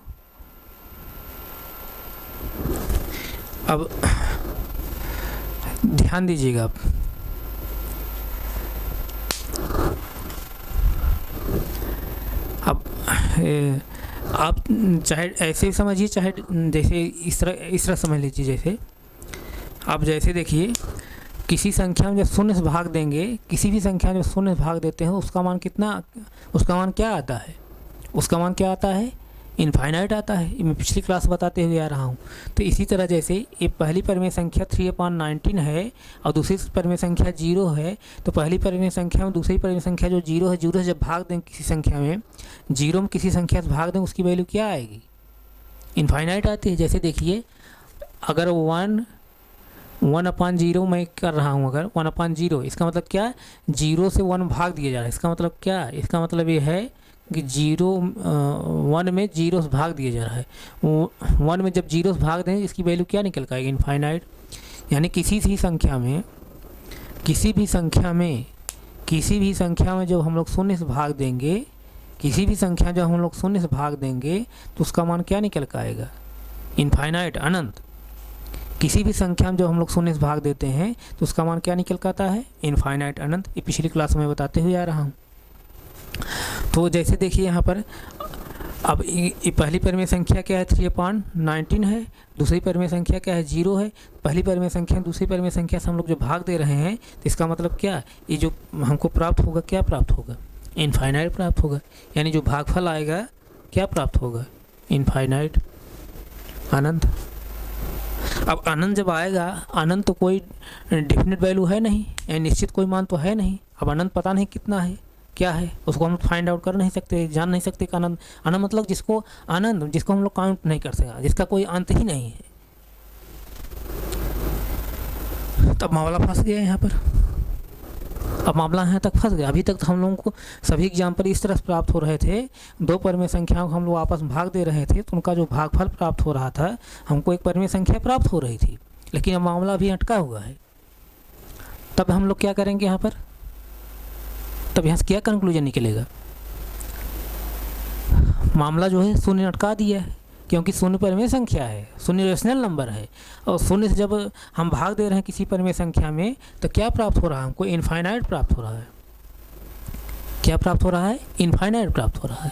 अब ध्यान दीजिएगा अब आप चाहे ऐसे समझिए चाहे जैसे इस तरह समझ लीजिए। जैसे आप जैसे देखिए किसी संख्या में जब 0 से भाग देंगे, किसी भी संख्या में जब 0 से भाग देते हैं उसका मान कितना? उसका मान क्या आता है? उसका मान क्या आता है? इनफाइनाइट आता है। मैं पिछली क्लास बताते हुए आ रहा हूँ। तो इसी तरह जैसे ये पहली परिमेय संख्या 3/19 है और दूसरी परिमेय संख्या 0 है, तो पहली परिमेय संख्या में दूसरी परिमेय संख्या जो 0 है, 0 से जब भाग दें किसी संख्या में, 0 में किसी संख्या से भाग दें उसकी वैल्यू क्या आएगी? इनफाइनाइट आती है। जैसे देखिए अगर 1/0 मैं कर रहा हूँ, अगर 1/0 इसका मतलब क्या है? 0 से 1 भाग दिया जा रहा है। इसका मतलब क्या है? इसका मतलब ये है कि 1 में 0 से भाग दिया जा रहा है। 1 में जब 0 से भाग देंगे इसकी वैल्यू क्या निकल के आएगी? इनफाइनाइट। यानी किसी भी संख्या में जब हम लोग 0 से भाग देंगे, तो उसका मान क्या निकल के आएगा? इनफाइनाइट, अनंत। किसी भी संख्या में जब हम लोग 0 से भाग देते हैं तो उसका मान क्या निकल के आता है? इनफाइनाइट, अनंत। ये पिछली क्लास में बताते हुए आ रहा हूँ। तो जैसे देखिए यहाँ पर अब ये पहली परिमेय संख्या क्या है? 3/19 है। दूसरी परिमेय संख्या क्या है? 0 है। पहली परिमेय संख्या दूसरी परिमेय संख्या से हम लोग जो भाग दे रहे हैं तो इसका मतलब क्या? ये जो हमको प्राप्त होगा क्या प्राप्त होगा? इनफाइनाइट प्राप्त होगा। यानी जो भागफल आएगा क्या प्राप्त होगा? इनफाइनाइट, अनंत। अब अनंत जब आएगा, अनंत तो कोई डेफिनेट वैल्यू है नहीं, यानी निश्चित कोई मान तो है नहीं। अब अनंत पता नहीं कितना है, क्या है, उसको हम फाइंड आउट कर नहीं सकते, जान नहीं सकते कि अनंत मतलब जिसको हम लोग काउंट नहीं कर सका, जिसका कोई अंत ही नहीं है। तब मामला फंस गया यहाँ पर। अब मामला यहाँ तक फंस गया। अभी तक तो हम लोगों को सभी एग्जाम्पल इस तरह से प्राप्त हो रहे थे, दो परिमेय संख्याओं को हम लोग आपस में भाग दे रहे थे तो उनका जो भागफल प्राप्त हो रहा था, हमको एक परिमेय संख्या प्राप्त हो रही थी। लेकिन अब मामला अभी अटका हुआ है। तब हम लोग क्या करेंगे यहाँ पर, तब यहाँ से क्या कंक्लूजन निकलेगा, मामला जो है शून्य अटका दिया है, क्योंकि शून्य परिमेय संख्या है, शून्य रेशनल नंबर है, और शून्य से जब हम भाग दे रहे हैं किसी परिमेय संख्या में तो क्या प्राप्त हो रहा है, हमको इनफाइनाइट प्राप्त हो रहा है। क्या प्राप्त हो रहा है, इनफाइनाइट प्राप्त हो रहा है।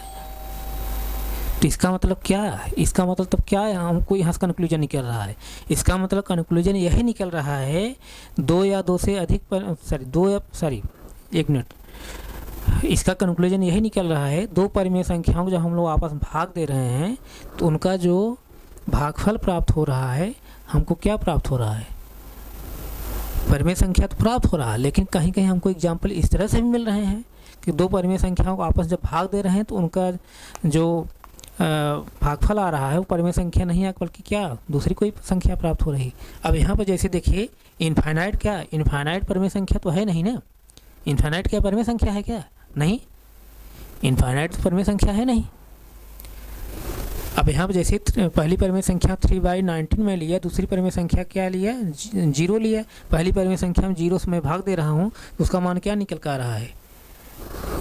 तो इसका मतलब क्या है, इसका मतलब तब क्या है, हमको यहाँ से कंक्लूजन निकल रहा है, इसका मतलब कंक्लूजन यही निकल रहा है, दो या दो से अधिक एक मिनट, इसका कंक्लूजन यही निकल रहा है, दो परिमेय संख्याओं को जब हम लोग आपस में भाग दे रहे हैं तो उनका जो भागफल प्राप्त हो रहा है, हमको क्या प्राप्त हो रहा है, परिमेय संख्या तो प्राप्त हो रहा है, लेकिन कहीं कहीं हमको एग्जाम्पल इस तरह से भी मिल रहे हैं कि दो परिमेय संख्याओं को आपस जब भाग दे रहे हैं तो उनका जो भागफल आ रहा है वो परिमेय संख्या नहीं है, बल्कि क्या दूसरी कोई संख्या प्राप्त हो रही है। अब यहाँ पर जैसे देखिए इनफाइनाइट, क्या इनफाइनाइट परिमेय संख्या तो है नहीं ना, इनफाइनाइट क्या परिमेय संख्या है क्या, नहीं, इनफाइनाइट परिमेय संख्या है नहीं। अब यहाँ पर जैसे पहली परिमेय संख्या 3/19 में लिया, दूसरी परिमेय संख्या क्या लिया, 0 लिया। पहली परिमेय संख्या में 0 से मैं भाग दे रहा हूँ तो उसका मान क्या निकल कर आ रहा है,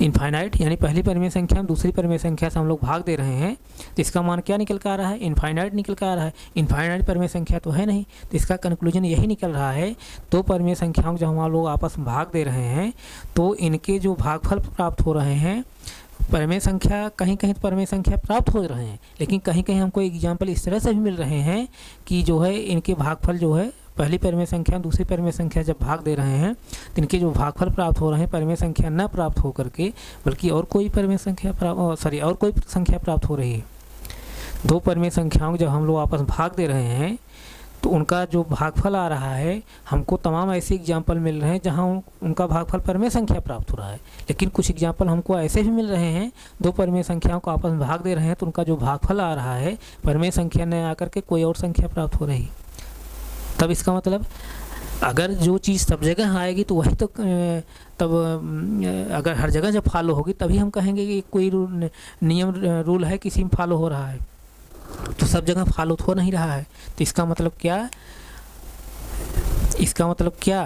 इनफाइनाइट, यानी पहली परिमेय संख्या में दूसरी परिमेय संख्या से हम लोग भाग दे रहे हैं तो इसका मान क्या निकल कर आ रहा है, इनफाइनाइट निकल कर आ रहा है। इनफाइनाइट परिमेय संख्या तो है नहीं, तो इसका कंक्लूजन यही निकल रहा है, दो परिमेय संख्याओं को जब हम लोग आपस में भाग दे रहे हैं तो इनके जो भागफल प्राप्त हो रहे हैं, परिमेय संख्या कहीं कहीं परिमेय संख्या प्राप्त हो रहे हैं, लेकिन कहीं कहीं हमको एग्जाम्पल इस तरह से भी मिल रहे हैं कि जो है इनके भागफल जो है, पहली परिमेय संख्या दूसरी परिमेय संख्या जब भाग दे रहे हैं तो इनके जो भागफल प्राप्त हो रहे हैं परिमेय संख्या न प्राप्त हो करके बल्कि और कोई परिमेय संख्या और कोई संख्या प्राप्त हो रही है। दो परिमेय संख्याओं को जब हम लोग आपस में भाग दे रहे हैं तो उनका जो भागफल आ रहा है, हमको तमाम ऐसे एग्जाम्पल मिल रहे हैं जहाँ उनका भागफल परिमेय संख्या प्राप्त हो रहा है, लेकिन कुछ एग्जाम्पल हमको ऐसे भी मिल रहे हैं, दो परिमेय संख्याओं को आपस में भाग दे रहे हैं तो उनका जो भागफल आ रहा है परिमेय संख्या न आकर के कोई और संख्या प्राप्त हो रही। तब इसका मतलब अगर जो चीज़ सब जगह आएगी तो वही तो तब अगर हर जगह जब फॉलो होगी तभी हम कहेंगे कि कोई नियम रूल है किसी में फॉलो हो रहा है, तो सब जगह फॉलो हो नहीं रहा है। तो इसका मतलब क्या, इसका मतलब क्या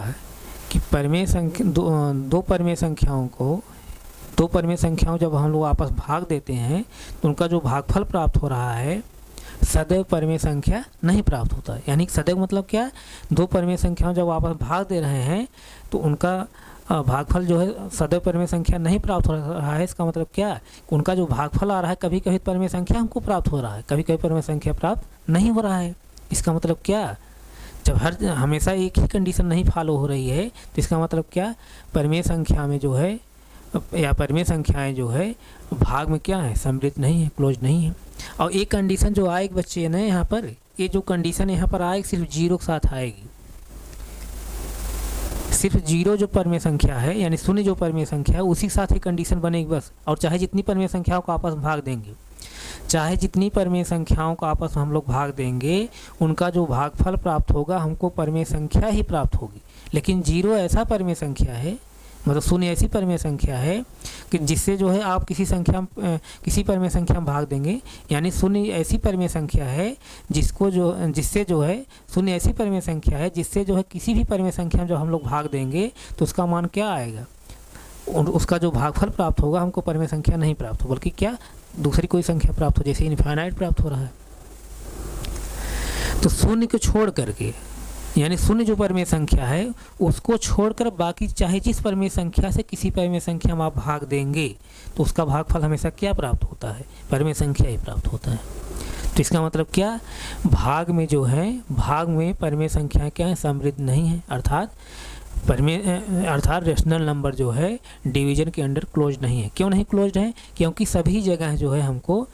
कि परिमेय संख्या दो परिमेय संख्याओं को, दो परिमेय संख्याओं जब हम लोग आपस भाग देते हैं तो उनका जो भागफल प्राप्त हो रहा है सदैव परिमेय संख्या नहीं प्राप्त होता है। यानी सदैव मतलब क्या, दो परिमेय संख्याओं जब आपस भाग दे रहे हैं तो उनका भागफल जो है सदैव परिमेय संख्या नहीं प्राप्त हो रहा है। इसका मतलब क्या, उनका जो भागफल आ रहा है कभी कभी परिमेय संख्या हमको प्राप्त हो रहा है, कभी कभी परिमेय संख्या प्राप्त नहीं हो रहा है। इसका मतलब क्या, जब हमेशा एक ही कंडीशन नहीं फॉलो हो रही है तो इसका मतलब क्या, परिमेय संख्या में जो है या परिमेय संख्याएं जो है भाग में क्या है, समृद्ध नहीं है, क्लोज नहीं है। और एक कंडीशन जो आएगी बच्चे ना यहाँ पर, ये जो कंडीशन यहाँ पर आएगी सिर्फ 0 के साथ आएगी, सिर्फ 0 जो परिमेय संख्या है यानी शून्य जो परिमेय संख्या है उसी के साथ ही कंडीशन बनेगी बस। और चाहे जितनी परिमेय संख्याओं को आपस में भाग देंगे, चाहे जितनी परिमेय संख्याओं को आपस में हम लोग भाग देंगे, उनका जो भागफल प्राप्त होगा हमको परिमेय संख्या ही प्राप्त होगी। लेकिन 0 ऐसा परिमेय संख्या है, मतलब शून्य ऐसी परिमेय संख्या है कि जिससे जो है आप किसी परिमेय संख्या में भाग देंगे, यानी शून्य ऐसी परिमेय संख्या है जिससे जो है शून्य ऐसी परिमेय संख्या है जिससे जो है किसी भी परिमेय संख्या में जब हम लोग भाग देंगे तो उसका मान क्या आएगा, उसका जो भागफल प्राप्त होगा हमको परिमेय संख्या नहीं प्राप्त हो बल्कि क्या दूसरी कोई संख्या प्राप्त हो, जैसे इनफाइनाइट प्राप्त हो रहा है। तो शून्य को छोड़ करके, यानी शून्य जो परिमेय संख्या है उसको छोड़कर बाकी चाहे जिस परिमेय संख्या से किसी परिमेय संख्या में आप भाग देंगे तो उसका भागफल हमेशा क्या प्राप्त होता है, परिमेय संख्या ही प्राप्त होता है। तो इसका मतलब क्या, भाग में जो है, भाग में परिमेय संख्याएं क्या है, समृद्ध नहीं है, अर्थात रेशनल नंबर जो है डिवीजन के अंडर क्लोज नहीं है। क्यों नहीं क्लोज है, क्योंकि सभी जगह जो है हमको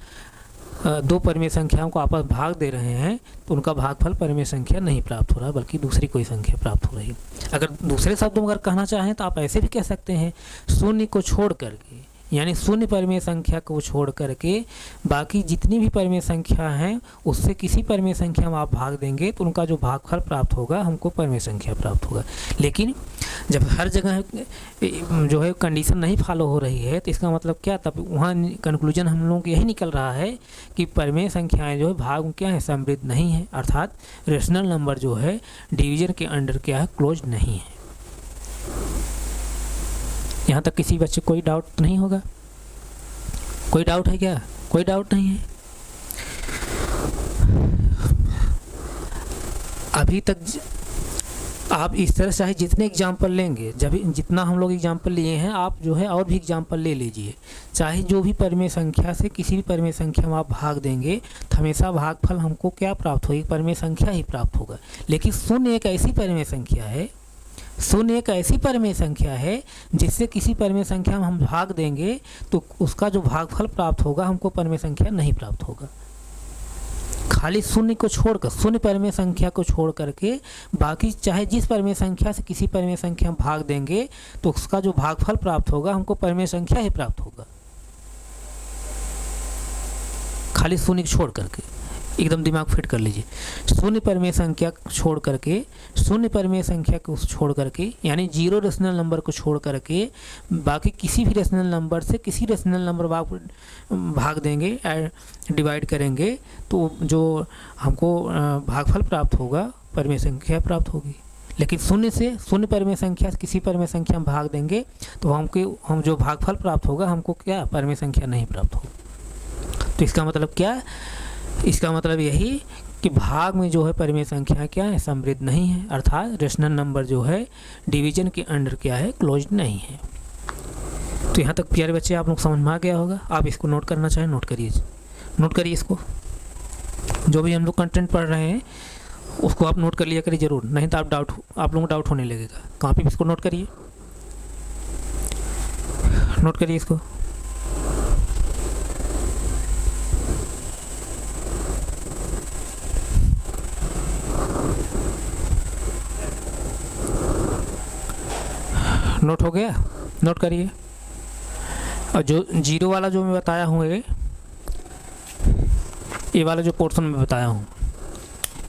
दो परिमेय संख्याओं को आपस भाग दे रहे हैं तो उनका भागफल परिमेय संख्या नहीं प्राप्त हो रहा बल्कि दूसरी कोई संख्या प्राप्त हो रही है। अगर दूसरे शब्दों में अगर कहना चाहें तो आप ऐसे भी कह सकते हैं, शून्य को छोड़ करके, यानी शून्य परिमेय संख्या को छोड़ करके बाकी जितनी भी परिमेय संख्या हैं उससे किसी परिमेय संख्या में आप भाग देंगे तो उनका जो भागफल प्राप्त होगा हमको परिमेय संख्या प्राप्त होगा। लेकिन जब हर जगह जो है कंडीशन नहीं फॉलो हो रही है तो इसका मतलब क्या, तब वहाँ कंक्लूजन हम लोगों को यही निकल रहा है कि परिमेय संख्याएं जो है भाग में क्या है, समृद्ध नहीं है, अर्थात रेशनल नंबर जो है डिवीजन के अंडर क्या है, क्लोज नहीं है। यहाँ तक किसी बच्चे कोई डाउट नहीं होगा? कोई डाउट है क्या? कोई डाउट नहीं है? अभी तक आप इस तरह चाहे जितने एग्जाम्पल लेंगे, जब जितना हम लोग एग्जाम्पल लिए हैं आप जो है और भी एग्जाम्पल ले लीजिए, चाहे जो भी परिमेय संख्या से किसी भी परिमेय संख्या में आप भाग देंगे तो हमेशा भागफल हमको क्या प्राप्त होगी, परिमेय संख्या ही प्राप्त होगा। लेकिन शून्य एक ऐसी परिमेय संख्या है, शून्य एक ऐसी परिमेय संख्या है जिससे किसी परिमेय संख्या में हम भाग देंगे तो उसका जो भागफल प्राप्त होगा हमको परिमेय संख्या नहीं प्राप्त होगा। खाली शून्य को छोड़कर, शून्य परिमेय संख्या को छोड़ करके बाकी चाहे जिस परिमेय संख्या से किसी परिमेय संख्या में भाग देंगे तो उसका जो भागफल प्राप्त होगा हमको परिमेय संख्या ही प्राप्त होगा, खाली शून्य को छोड़ करके। एकदम दिमाग फिट कर लीजिए, शून्य परिमेय संख्या छोड़ करके, शून्य परिमेय संख्या को छोड़ करके यानी जीरो रेशनल नंबर को छोड़ करके बाकी किसी भी रेशनल नंबर से किसी रेशनल नंबर भाग देंगे, डिवाइड करेंगे तो जो हमको भागफल प्राप्त होगा परिमेय संख्या प्राप्त होगी। लेकिन शून्य से, शून्य परिमेय संख्या से किसी परिमेय संख्या में भाग देंगे तो हम जो भागफल प्राप्त होगा हमको क्या, परिमेय संख्या नहीं प्राप्त होगा। तो इसका मतलब क्या, इसका मतलब यही कि भाग में जो है परिमेय संख्या क्या है, समृद्ध नहीं है, अर्थात रेशनल नंबर जो है डिवीजन के अंडर क्या है, क्लोज नहीं है। तो यहाँ तक प्यारे बच्चे आप लोग समझ में आ गया होगा। आप इसको नोट करना चाहें नोट करिए, नोट करिए इसको, जो भी हम लोग कंटेंट पढ़ रहे हैं उसको आप नोट कर लिया करिए ज़रूर, नहीं तो आप लोगों को डाउट होने लगेगा। कॉपी इसको नोट करिए, नोट करिए इसको। नोट हो गया? नोट करिए। और जो जीरो वाला जो मैं बताया हूँ ये वाला जो पोर्शन में बताया हूँ,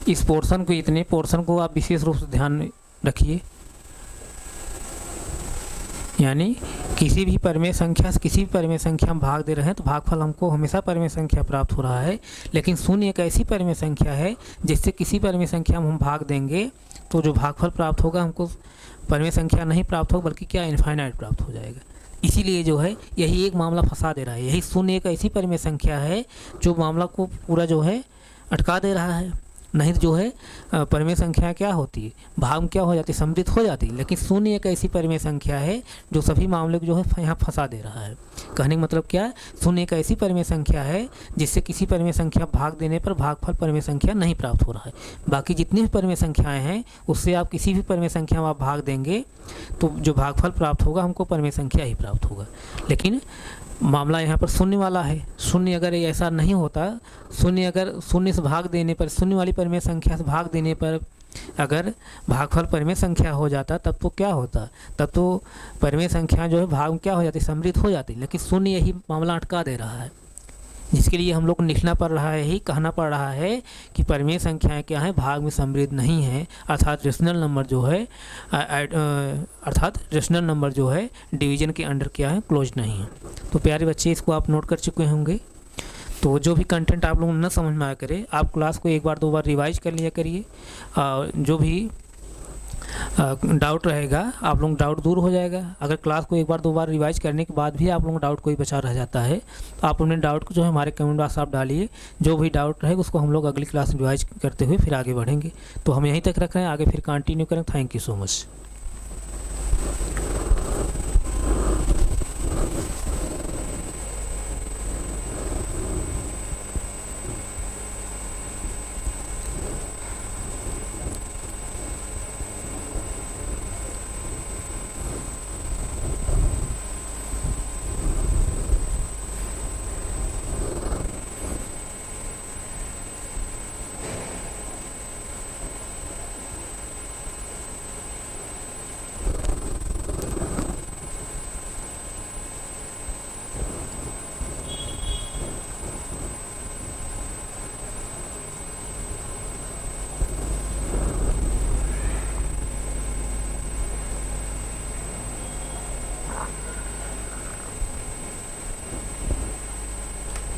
इस पोर्शन को, इतने पोर्शन को आप विशेष रूप से ध्यान रखिए। यानी किसी भी परिमेय संख्या से किसी भी परिमेय संख्या में भाग दे रहे हैं तो भागफल हमको हमेशा परिमेय संख्या प्राप्त हो रहा है। लेकिन शून्य एक ऐसी परिमेय संख्या है जिससे किसी परिमेय संख्या में हम भाग देंगे तो जो भागफल प्राप्त होगा हमको परिमेय संख्या नहीं प्राप्त होगा बल्कि क्या, इनफाइनाइट प्राप्त हो जाएगा। इसीलिए जो है यही एक मामला फंसा दे रहा है। यही शून्य एक ऐसी परिमेय संख्या है जो मामला को पूरा जो है अटका दे रहा है। नहीं तो जो है परिमेय संख्या क्या होती है, भाग में क्या हो जाती है, समृद्ध हो जाती है। लेकिन शून्य एक ऐसी परिमेय संख्या है जो सभी मामले को जो है यहाँ फंसा दे रहा है। कहने का मतलब क्या है, शून्य एक ऐसी परिमेय संख्या है जिससे किसी परिमेय संख्या भाग देने पर भागफल परिमेय संख्या नहीं प्राप्त हो रहा है। बाकी जितनी भी परिमेय संख्याएँ हैं उससे आप किसी भी परिमेय संख्या में आप भाग देंगे तो जो भागफल प्राप्त होगा हमको परिमेय संख्या ही प्राप्त होगा। लेकिन मामला यहाँ पर शून्य वाला है। शून्य अगर ऐसा नहीं होता, शून्य अगर शून्य से भाग देने पर, शून्य वाली परिमेय संख्या से भाग देने पर अगर भागफल परिमेय संख्या हो जाता तब तो क्या होता, तब तो परिमेय संख्या जो है भाग में क्या हो जाती, समृद्ध हो जाती। लेकिन शून्य यही मामला अटका दे रहा है, जिसके लिए हम लोग को लिखना पड़ रहा है, यही कहना पड़ रहा है कि परिमेय संख्याएं क्या है, भाग में समृद्ध नहीं है, अर्थात रेशनल नंबर जो है डिवीजन के अंडर क्या है, क्लोज नहीं है। तो प्यारे बच्चे इसको आप नोट कर चुके होंगे। तो जो भी कंटेंट आप लोगों को न समझ में आया करे, आप क्लास को एक बार दो बार रिवाइज कर लिया करिए। जो भी डाउट रहेगा आप लोग डाउट दूर हो जाएगा। अगर क्लास को एक बार दो बार रिवाइज करने के बाद भी आप लोगों को डाउट कोई बचा रह जाता है तो आप अपने डाउट को जो है हमारे कमेंट बॉक्स आप डालिए। जो भी डाउट रहेगा उसको हम लोग अगली क्लास में रिवाइज करते हुए फिर आगे बढ़ेंगे। तो हम यहीं तक रख रहे हैं, आगे फिर कंटिन्यू करें। Thank you so much.